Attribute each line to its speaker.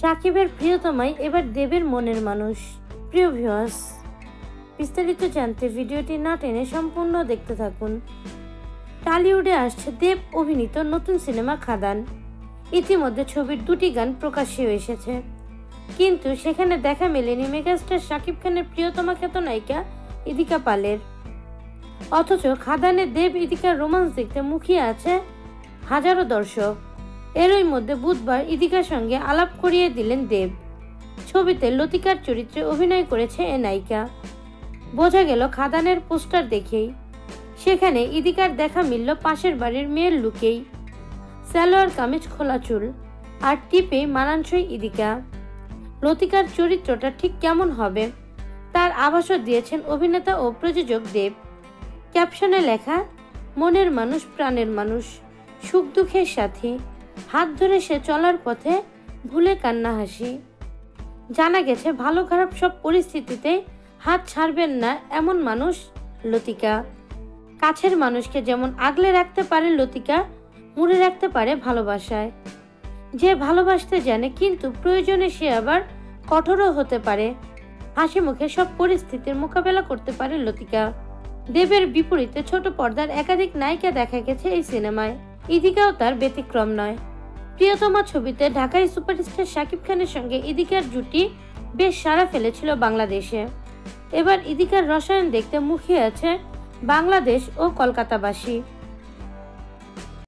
Speaker 1: সাকিবের প্রিয়তমাই এবার দেবের মনের মানুষ। প্রিয় ভিউয়ার্স, বিস্তারিত জানতে ভিডিওটি না টেনে সম্পূর্ণ দেখতে থাকুন। টলিউডে আসছে দেব অভিনীত নতুন সিনেমা খাদান। ইতিমধ্যে ছবির 2টি গান প্রকাশ্যে এসেছে, কিন্তু সেখানে দেখা মেলেনি মেগাস্টার শাকিব খানের প্রিয়তমা খ্যাত নায়িকা ইদিকা পালের। অথচ খাদানে দেব ইদিকার রোমান্স দেখতে মুখিয়ে আছে হাজারো দর্শক। এরই মধ্যে বুধবার ইদিকার সঙ্গে আলাপ করিয়ে দিলেন দেব। ছবিতে লতিকার চরিত্রে অভিনয় করেছে এ নায়িকা। বোঝা গেল খাদানের পোস্টার দেখেই। সেখানে ইদিকার দেখা মিলল পাশের বাড়ির মেয়ের লুকেই। সালোয়ার কামিজ, খোলা চুল আর টিপে মানানসই ইদিকা। লতিকার চরিত্রটা ঠিক কেমন হবে তার আভাসও দিয়েছেন অভিনেতা ও প্রযোজক দেব। ক্যাপশনে লেখা, মনের মানুষ, প্রাণের মানুষ, সুখ দুঃখের সাথী, হাত ধরে সে চলার পথে ভুলে কান্না হাসি। জানা গেছে ভালো খারাপ সব পরিস্থিতিতে হাত ছাড়বেন না এমন মানুষ লতিকা। কাছের মানুষকে যেমন আগলে রাখতে পারে লতিকা, মুড়ে রাখতে পারে ভালোবাসায়। যে ভালোবাসতে জানে কিন্তু প্রয়োজনে সে আবার কঠোরও হতে পারে। হাসি মুখে সব পরিস্থিতির মোকাবেলা করতে পারে লতিকা। দেবের বিপরীতে ছোট পর্দার একাধিক নায়িকা দেখা গেছে এই সিনেমায়। ইদিকাও তার ব্যতিক্রম নয়। প্রিয়তমা ছবিতে ঢাকাই সুপারস্টার শাকিব খানের সঙ্গে ইদিকার জুটি বেশ সাড়া ফেলেছিল বাংলাদেশে। এবার ইদিকার রসায়ন দেখতে মুখিয়ে আছে বাংলাদেশ ও কলকাতাবাসী।